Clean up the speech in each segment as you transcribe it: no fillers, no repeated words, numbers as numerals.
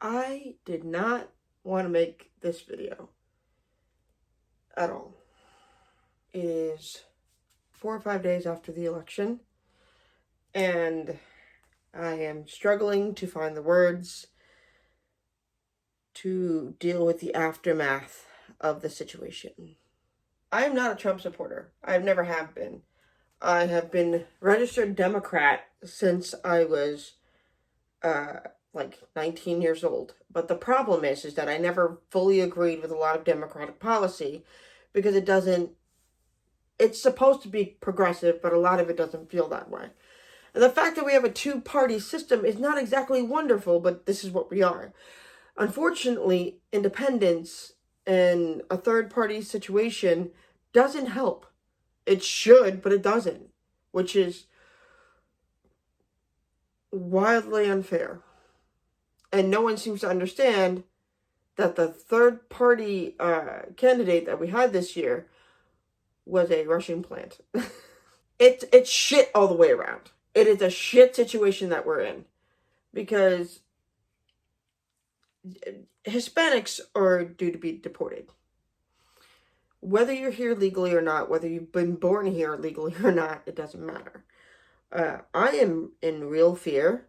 I did not want to make this video at all. It is 4 or 5 days after the election, and I am struggling to find the words to deal with the aftermath of the situation. I am not a Trump supporter. I never have been. I have been registered Democrat since I was like 19 years old. But the problem is that I never fully agreed with a lot of Democratic policy because it's supposed to be progressive, but a lot of it doesn't feel that way. And the fact that we have a two-party system is not exactly wonderful, but this is what we are. Unfortunately, independence and a third-party situation doesn't help. It should, but it doesn't, which is wildly unfair. And no one seems to understand that the third-party candidate that we had this year was a Russian plant. It's shit all the way around. It is a shit situation that we're in. Because Hispanics are due to be deported. Whether you're here legally or not, whether you've been born here legally or not, it doesn't matter. I am in real fear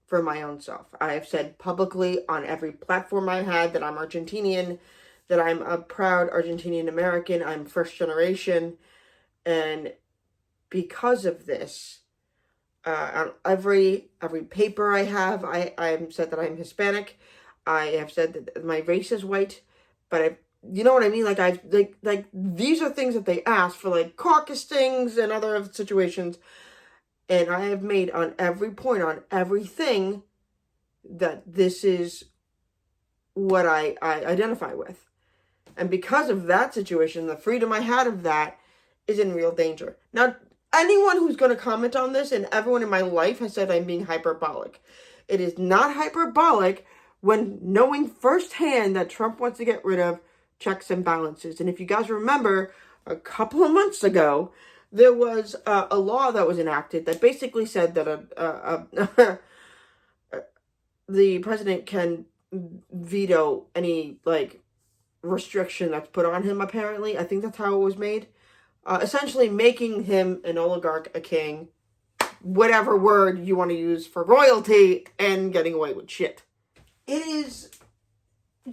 for my own self. I have said publicly on every platform I had that I'm Argentinian, that I'm a proud Argentinian American, I'm first generation, and because of this, on every paper I have, I have said that I'm Hispanic. I have said that my race is white, but you know what I mean? Like these are things that they ask for, like caucus things and other situations. And I have made on every point, on everything, that this is what I identify with. And because of that situation, the freedom I had of that is in real danger. Now, anyone who's going to comment on this, and everyone in my life has said I'm being hyperbolic. It is not hyperbolic when knowing firsthand that Trump wants to get rid of checks and balances. And if you guys remember, a couple of months ago, there was a law that was enacted that basically said that the president can veto any, like, restriction that's put on him, apparently. I think that's how it was made. Essentially making him an oligarch, a king, whatever word you want to use for royalty, and getting away with shit. It is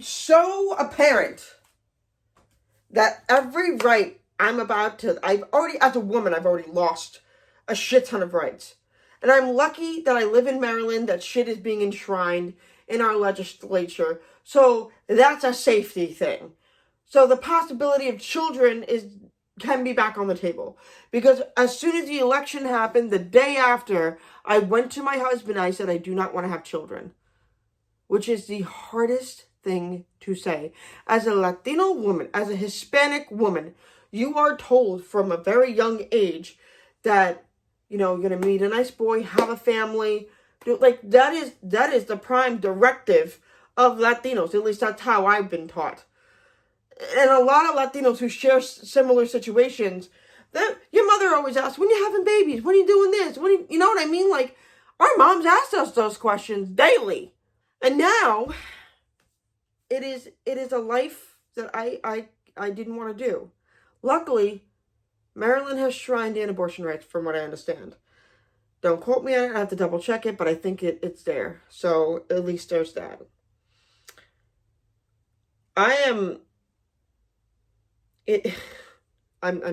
so apparent that every right as a woman, I've already lost a shit ton of rights. And I'm lucky that I live in Maryland, that shit is being enshrined in our legislature. So that's a safety thing. So the possibility of children can be back on the table. Because as soon as the election happened, the day after, I went to my husband and I said, I do not want to have children. Which is the hardest thing to say. As a Latino woman, as a Hispanic woman, you are told from a very young age that, you know, you're going to meet a nice boy, have a family. Like, that is the prime directive of Latinos. At least that's how I've been taught. And a lot of Latinos who share similar situations, your mother always asks, when you having babies? When are you doing this? You know what I mean? Like, our moms asked us those questions daily. And now, it is a life that I didn't want to do. Luckily, Maryland has shrined in abortion rights, from what I understand. Don't quote me on it, I have to double check it, but I think it's there. So, at least there's that. I'm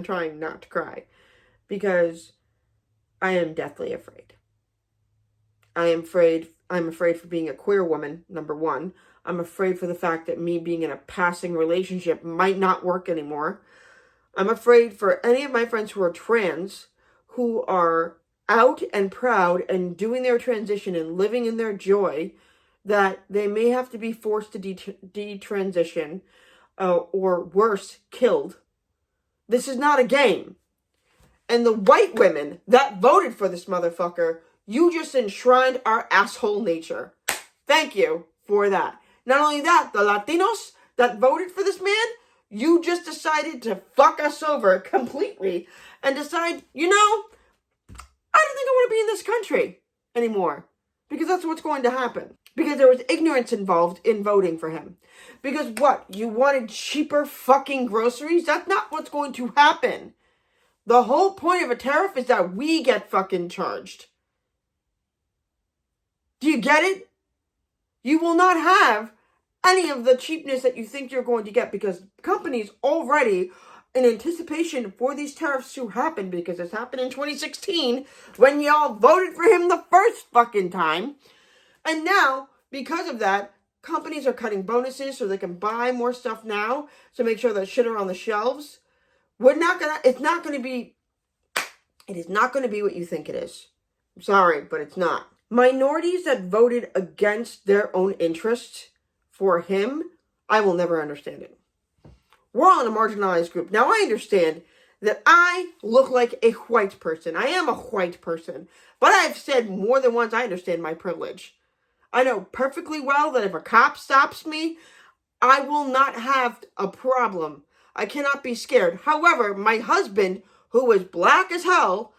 trying not to cry, because I am deathly afraid. I'm afraid for being a queer woman, number one. I'm afraid for the fact that me being in a passing relationship might not work anymore. I'm afraid for any of my friends who are trans, who are out and proud and doing their transition and living in their joy, that they may have to be forced to detransition, or worse, killed. This is not a game. And the white women that voted for this motherfucker, you just enshrined our asshole nature. Thank you for that. Not only that, the Latinos that voted for this man, you just decided to fuck us over completely and decide, you know, I don't think I want to be in this country anymore, because that's what's going to happen. Because there was ignorance involved in voting for him. Because what? You wanted cheaper fucking groceries? That's not what's going to happen. The whole point of a tariff is that we get fucking charged. Do you get it? You will not have any of the cheapness that you think you're going to get because companies already, in anticipation for these tariffs to happen, because this happened in 2016 when y'all voted for him the first fucking time. And now, because of that, companies are cutting bonuses so they can buy more stuff now to make sure that shit are on the shelves. It is not going to be what you think it is. I'm sorry, but it's not. Minorities that voted against their own interests for him, I will never understand it. We're all in a marginalized group. Now, I understand that I look like a white person. I am a white person. But I've said more than once, I understand my privilege. I know perfectly well that if a cop stops me, I will not have a problem. I cannot be scared. However, my husband, who is black as hell,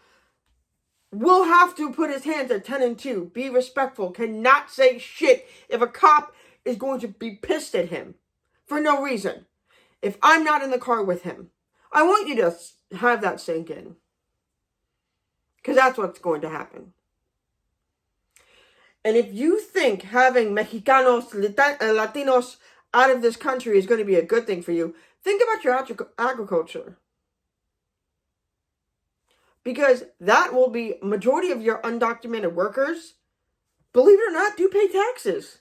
will have to put his hands at 10 and 2. Be respectful. Cannot say shit if a cop is going to be pissed at him for no reason. If I'm not in the car with him. I want you to have that sink in. Because that's what's going to happen. And if you think having Mexicanos, Latinos out of this country is going to be a good thing for you, think about your agriculture. Because that will be majority of your undocumented workers, believe it or not, do pay taxes.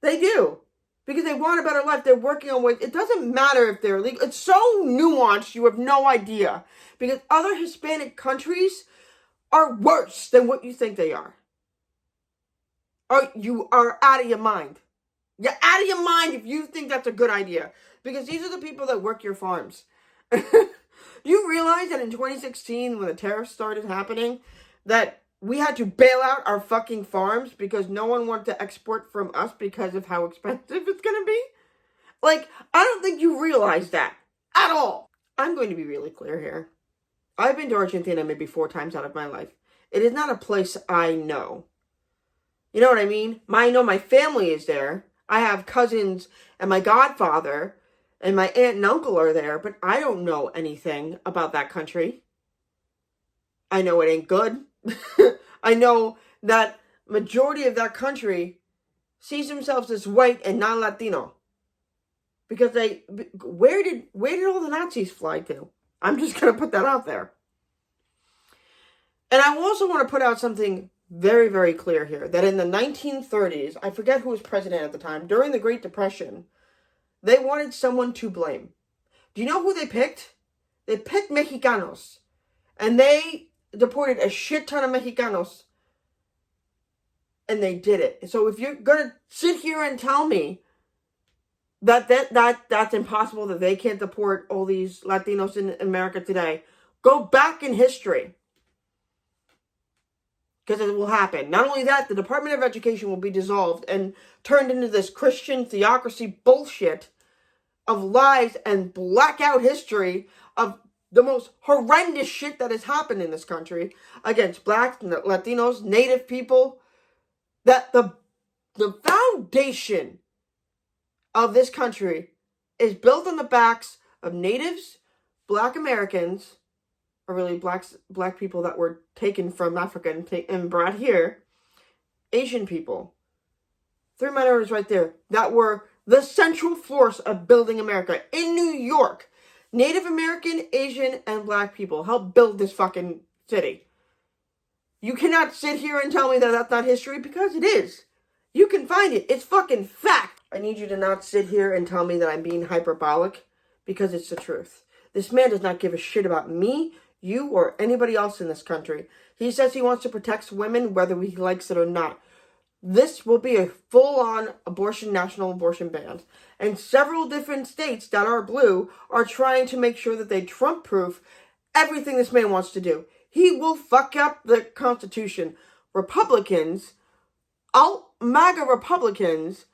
They do. Because they want a better life. They're working on ways. It doesn't matter if they're illegal. It's so nuanced, you have no idea. Because other Hispanic countries are worse than what you think they are. Or you are out of your mind. You're out of your mind if you think that's a good idea. Because these are the people that work your farms. Do you realize that in 2016, when the tariffs started happening, that we had to bail out our fucking farms because no one wanted to export from us because of how expensive it's going to be? Like, I don't think you realize that at all. I'm going to be really clear here. I've been to Argentina maybe 4 times out of my life. It is not a place I know. You know what I mean? I know my family is there. I have cousins and my godfather and my aunt and uncle are there, but I don't know anything about that country. I know it ain't good. I know that majority of that country sees themselves as white and non-Latino. Because where did all the Nazis fly to? I'm just going to put that out there. And I also want to put out something very, very clear here. That in the 1930s, I forget who was president at the time, during the Great Depression, they wanted someone to blame. Do you know who they picked? They picked Mexicanos. And they deported a shit ton of Mexicanos. And they did it. So if you're going to sit here and tell me that's impossible, that they can't deport all these Latinos in America today, go back in history. Because it will happen. Not only that, the Department of Education will be dissolved and turned into this Christian theocracy bullshit of lies and blackout history of the most horrendous shit that has happened in this country against blacks, Latinos, Native people. That the foundation of this country is built on the backs of natives, black Americans, or really black people that were taken from Africa and brought here, Asian people. 3 minorities right there that were the central force of building America. In New York, Native American, Asian, and black people helped build this fucking city. You cannot sit here and tell me that that's not history, because it is. You can find it. It's fucking fact. I need you to not sit here and tell me that I'm being hyperbolic, because it's the truth. This man does not give a shit about me, you, or anybody else in this country. He says he wants to protect women whether he likes it or not. This will be a full-on national abortion ban. And several different states that are blue are trying to make sure that they Trump-proof everything this man wants to do. He will fuck up the Constitution. Republicans, MAGA Republicans,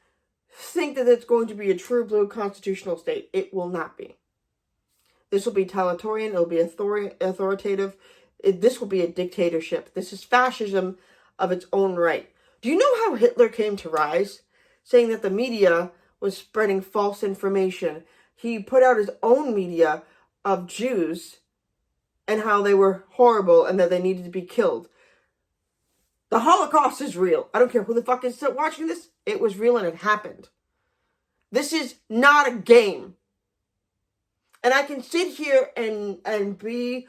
think that it's going to be a true blue constitutional state. It will not be. This will be totalitarian. It will be authoritative. This will be a dictatorship. This is fascism of its own right. Do you know how Hitler came to rise? Saying that the media was spreading false information. He put out his own media of Jews and how they were horrible and that they needed to be killed. The Holocaust is real. I don't care who the fuck is watching this. It was real and it happened. This is not a game. And I can sit here and be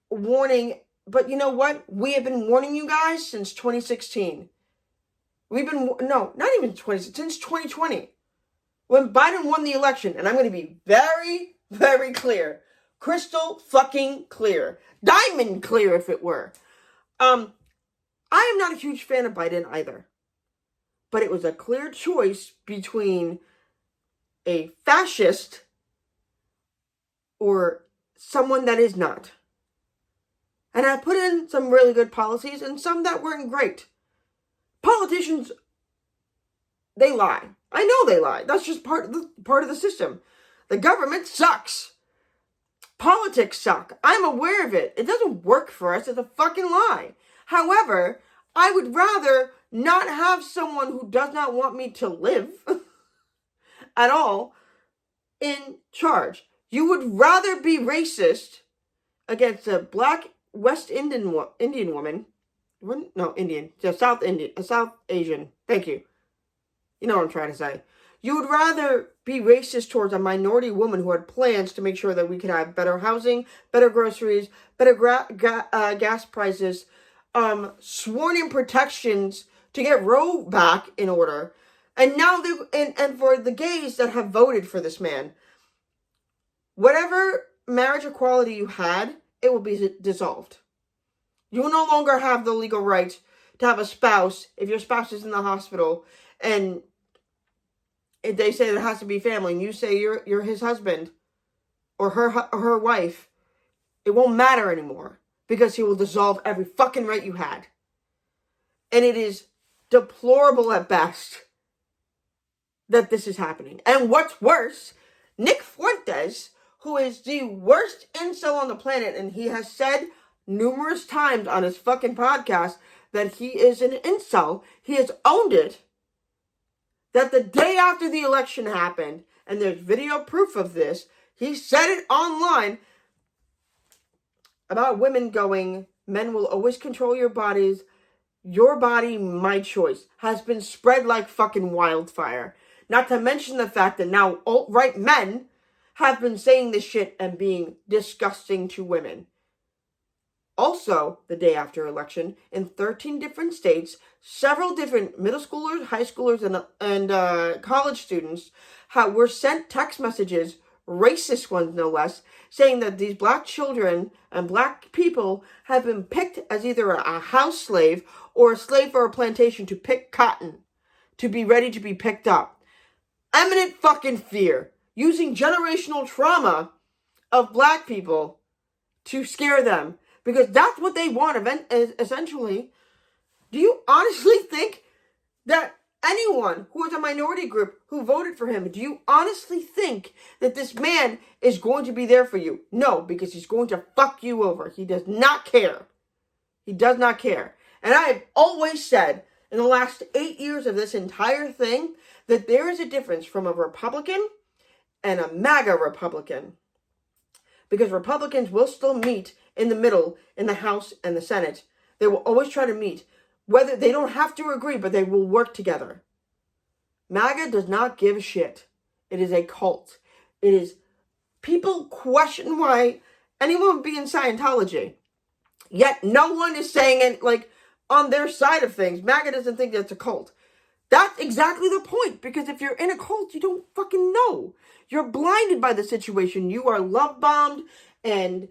warning, but you know what? We have been warning you guys since 2016. Not even 2016, since 2020. When Biden won the election, and I'm going to be very, very clear. Crystal fucking clear. Diamond clear, if it were. I am not a huge fan of Biden either. But it was a clear choice between a fascist or someone that is not. And I put in some really good policies and some that weren't great. Politicians, they lie. I know they lie. That's just part of the system. The government sucks. Politics suck. I'm aware of it. It doesn't work for us. It's a fucking lie. However, I would rather not have someone who does not want me to live at all in charge. You would rather be racist against a black West Indian woman. No, Indian. South Asian. Thank you. You know what I'm trying to say. You would rather be racist towards a minority woman who had plans to make sure that we could have better housing, better groceries, better gas prices, sworn-in protections to get Roe back in order. And now and for the gays that have voted for this man, whatever marriage equality you had, it will be dissolved. You will no longer have the legal right to have a spouse if your spouse is in the hospital and if they say there has to be family and you say you're his husband or her wife, it won't matter anymore because he will dissolve every fucking right you had. And it is deplorable at best that this is happening. And what's worse, Nick Fuentes, who is the worst incel on the planet, and he has said numerous times on his fucking podcast that he is an incel. He has owned it. That the day after the election happened, and there's video proof of this, he said it online about women going, men will always control your bodies. Your body, my choice, has been spread like fucking wildfire. Not to mention the fact that now alt-right men have been saying this shit and being disgusting to women. Also, the day after election, in 13 different states, several different middle schoolers, high schoolers, and college students were sent text messages, racist ones no less, saying that these black children and black people have been picked as either a house slave or a slave for a plantation to pick cotton, to be ready to be picked up. Eminent fucking fear. Using generational trauma of black people to scare them. Because that's what they want, essentially. Do you honestly think that anyone who is a minority group who voted for him, do you honestly think that this man is going to be there for you? No, because he's going to fuck you over. He does not care. He does not care. And I have always said, in the last 8 years of this entire thing, that there is a difference from a Republican and a MAGA Republican. Because Republicans will still meet in the middle in the House and the Senate. They will always try to meet. Whether they don't have to agree, but they will work together. MAGA does not give a shit. It is a cult. It is... People question why anyone would be in Scientology. Yet no one is saying it, like, on their side of things. MAGA doesn't think that's a cult. That's exactly the point. Because if you're in a cult, you don't fucking know. You're blinded by the situation. You are love-bombed and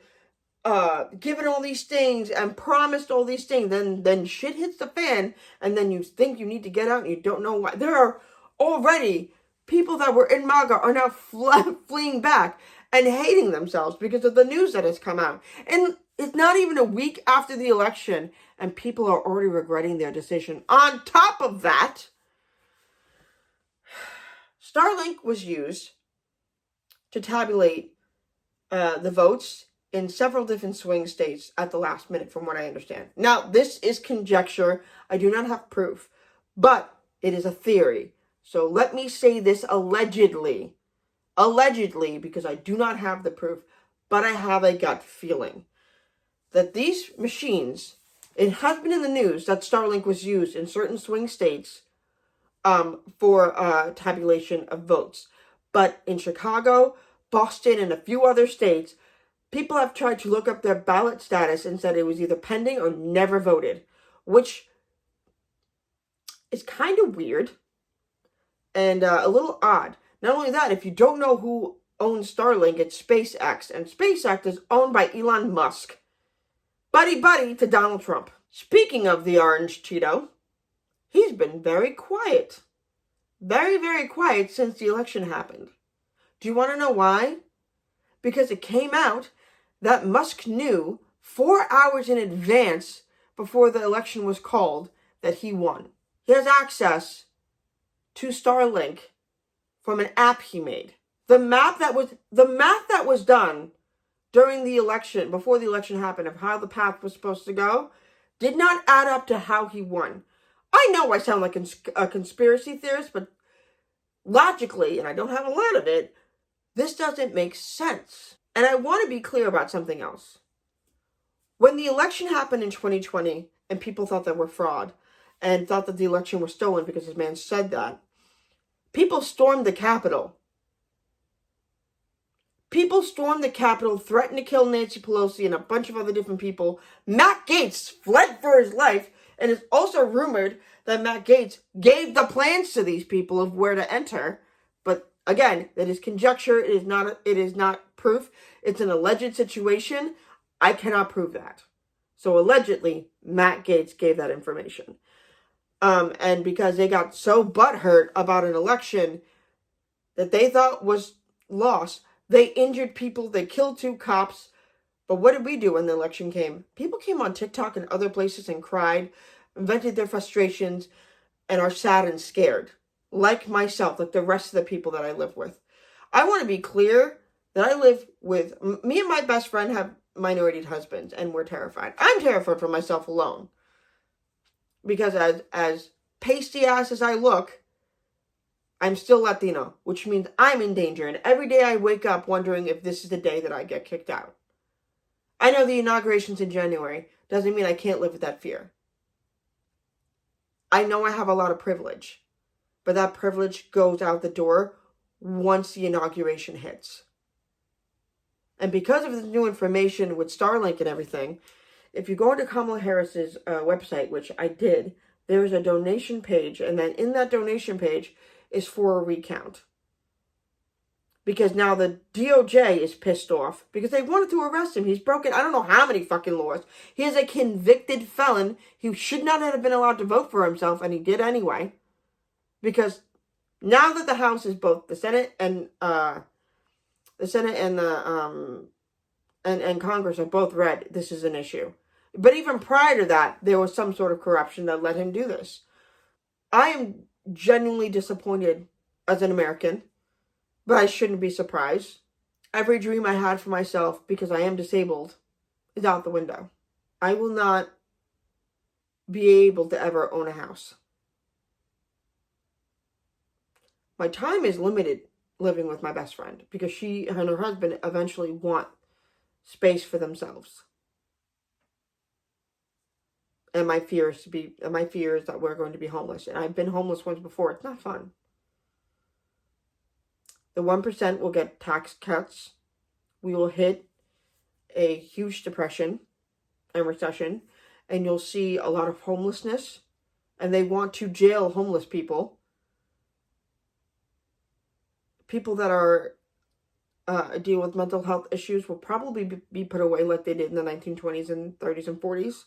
given all these things and promised all these things. Then shit hits the fan. And then you think you need to get out and you don't know why. There are already people that were in MAGA are now fleeing back and hating themselves because of the news that has come out. And it's not even a week after the election and people are already regretting their decision. On top of that, Starlink was used to tabulate the votes in several different swing states at the last minute, from what I understand. Now, this is conjecture. I do not have proof. But it is a theory. So let me say this allegedly. Allegedly, because I do not have the proof, but I have a gut feeling that these machines, it has been in the news that Starlink was used in certain swing states for tabulation of votes. But in Chicago, Boston, and a few other states, people have tried to look up their ballot status and said it was either pending or never voted, which is kind of weird and a little odd. Not only that, if you don't know who owns Starlink, it's SpaceX, and SpaceX is owned by Elon Musk. Buddy to Donald Trump. Speaking of the orange Cheeto, he's been very quiet. Very, very quiet since the election happened. Do you want to know why? Because it came out that Musk knew 4 hours in advance before the election was called that he won. He has access to Starlink from an app he made. The math that was done during the election, before the election happened, of how the path was supposed to go, did not add up to how he won. I know I sound like a conspiracy theorist, but logically, and I don't have a lot of it, this doesn't make sense. And I want to be clear about something else. When the election happened in 2020, and people thought that were fraud, and thought that the election was stolen because this man said that, people stormed the Capitol. People stormed the Capitol, threatened to kill Nancy Pelosi and a bunch of other different people. Matt Gaetz fled for his life, and it's also rumored that Matt Gaetz gave the plans to these people of where to enter. But again, that is conjecture. It is not proof. It's an alleged situation. I cannot prove that. So allegedly, Matt Gaetz gave that information. And because they got so butthurt about an election that they thought was lost, they injured people, they killed 2 cops. But what did we do when the election came? People came on TikTok and other places and cried, vented their frustrations, and are sad and scared. Like myself, like the rest of the people that I live with. I want to be clear that I live with, me and my best friend have minority husbands, and we're terrified. I'm terrified for myself alone. Because as pasty ass as I look, I'm still Latino, which means I'm in danger. And every day I wake up wondering if this is the day that I get kicked out. I know the inauguration's in January. Doesn't mean I can't live with that fear. I know I have a lot of privilege. But that privilege goes out the door once the inauguration hits. And because of the new information with Starlink and everything, if you go to Kamala Harris's website, which I did, there's a donation page. And then in that donation page is for a recount. Because now the DOJ is pissed off because they wanted to arrest him. He's broken, I don't know how many fucking laws. He is a convicted felon who should not have been allowed to vote for himself, and he did anyway. Because now that the House is both the Senate and and Congress are both red, this is an issue. But even prior to that, there was some sort of corruption that let him do this. I am genuinely disappointed as an American, but I shouldn't be surprised. Every dream I had for myself, because I am disabled, is out the window. I will not be able to ever own a house. My time is limited living with my best friend because she and her husband eventually want space for themselves. And my fear is that we're going to be homeless. And I've been homeless once before. It's not fun. The 1% will get tax cuts. We will hit a huge depression and recession. And you'll see a lot of homelessness. And they want to jail homeless people. People that are deal with mental health issues will probably be put away like they did in the 1920s and 30s and 40s.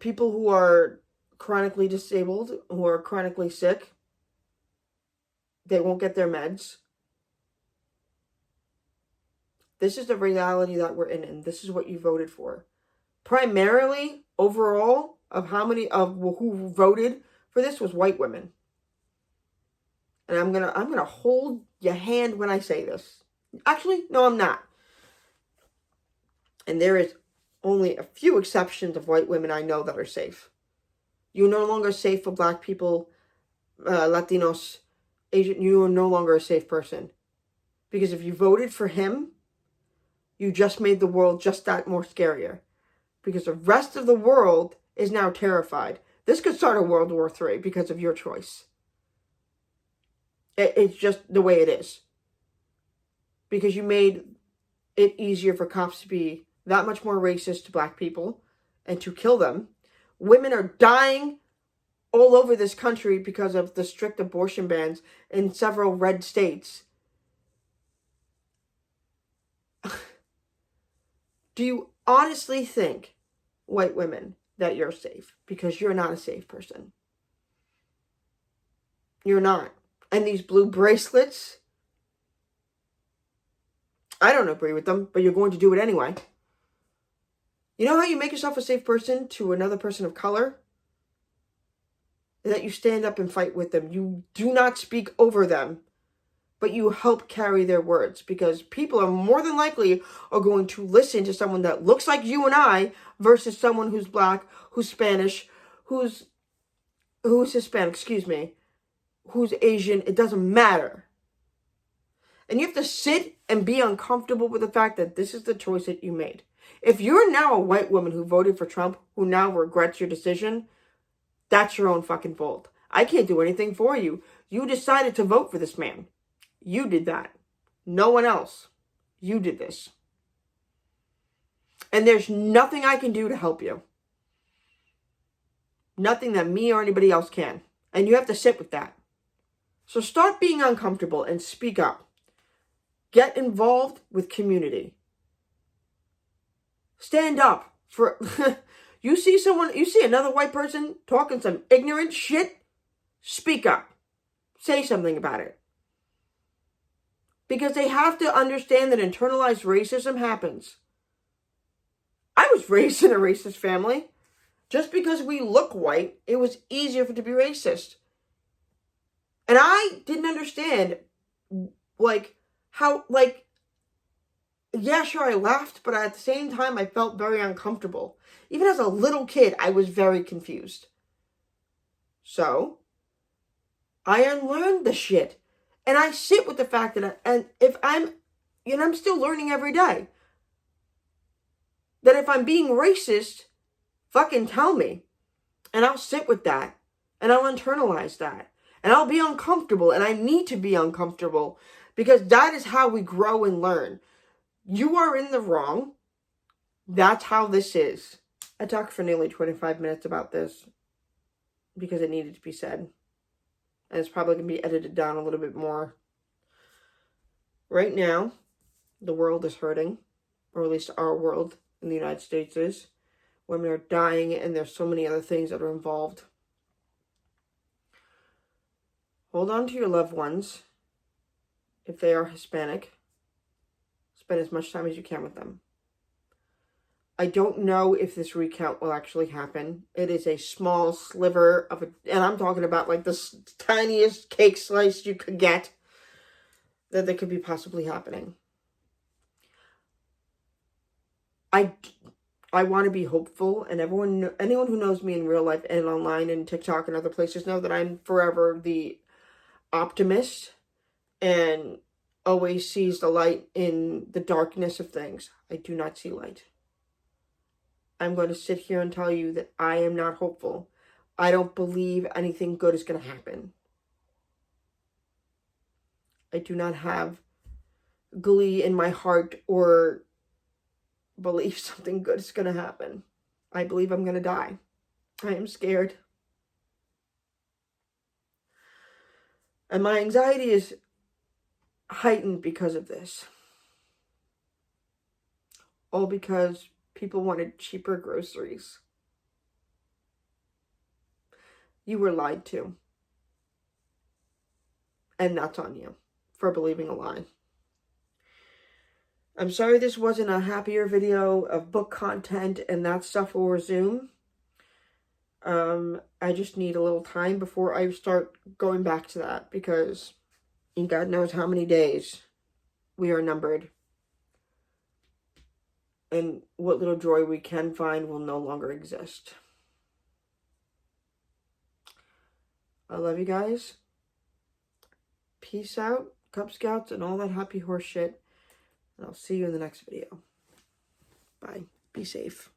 People who are chronically disabled, who are chronically sick, they won't get their meds. This is the reality that we're in, and this is what you voted for. Primarily, overall, of who voted for this was white women. And I'm gonna hold your hand when I say this. Actually, no, I'm not. And there is only a few exceptions of white women I know that are safe. You're no longer safe for Black people, Latinos, Asian. You are no longer a safe person. Because if you voted for him, you just made the world just that more scarier. Because the rest of the world is now terrified. This could start a World War III because of your choice. It's just the way it is. Because you made it easier for cops to be that much more racist to Black people and to kill them. Women are dying all over this country because of the strict abortion bans in several red states. Do you honestly think, white women, that you're safe? Because you're not a safe person. You're not. And these blue bracelets, I don't agree with them, but you're going to do it anyway. You know how you make yourself a safe person to another person of color? That you stand up and fight with them. You do not speak over them, but you help carry their words, because people are more than likely are going to listen to someone that looks like you and I versus someone who's Black, who's Spanish, who's Hispanic, who's Asian. It doesn't matter. And you have to sit and be uncomfortable with the fact that this is the choice that you made. If you're now a white woman who voted for Trump, who now regrets your decision, that's your own fucking fault. I can't do anything for you. You decided to vote for this man. You did that. No one else. You did this. And there's nothing I can do to help you. Nothing that me or anybody else can. And you have to sit with that. So start being uncomfortable and speak up. Get involved with community. Stand up for... You see another white person talking some ignorant shit? Speak up. Say something about it. Because they have to understand that internalized racism happens. I was raised in a racist family. Just because we look white, it was easier for it to be racist. And I didn't understand, yeah, sure, I laughed, but at the same time, I felt very uncomfortable. Even as a little kid, I was very confused. So, I unlearned the shit. And I sit with the fact that, I'm still learning every day. That if I'm being racist, fucking tell me. And I'll sit with that. And I'll internalize that. And I'll be uncomfortable. And I need to be uncomfortable. Because that is how we grow and learn. You are in the wrong. That's how this is. I talked for nearly 25 minutes about this. Because it needed to be said. And it's probably going to be edited down a little bit more. Right now, the world is hurting. Or at least our world in the United States is. Women are dying, and there's so many other things that are involved. Hold on to your loved ones. If they are Hispanic, spend as much time as you can with them. I don't know if this recount will actually happen. It is a small sliver of and I'm talking about like the tiniest cake slice you could get that could be possibly happening. I want to be hopeful, and anyone who knows me in real life and online and TikTok and other places know that I'm forever the optimist and always sees the light in the darkness of things. I do not see light. I'm going to sit here and tell you that I am not hopeful. I don't believe anything good is going to happen. I do not have glee in my heart or believe something good is going to happen. I believe I'm going to die. I am scared. And my anxiety is heightened because of this. All because people wanted cheaper groceries. You were lied to. And that's on you for believing a lie. I'm sorry this wasn't a happier video of book content, and that stuff will resume. I just need a little time before I start going back to that, because God knows how many days we are numbered. And what little joy we can find will no longer exist. I love you guys. Peace out, Cub Scouts, and all that happy horse shit. And I'll see you in the next video. Bye. Be safe.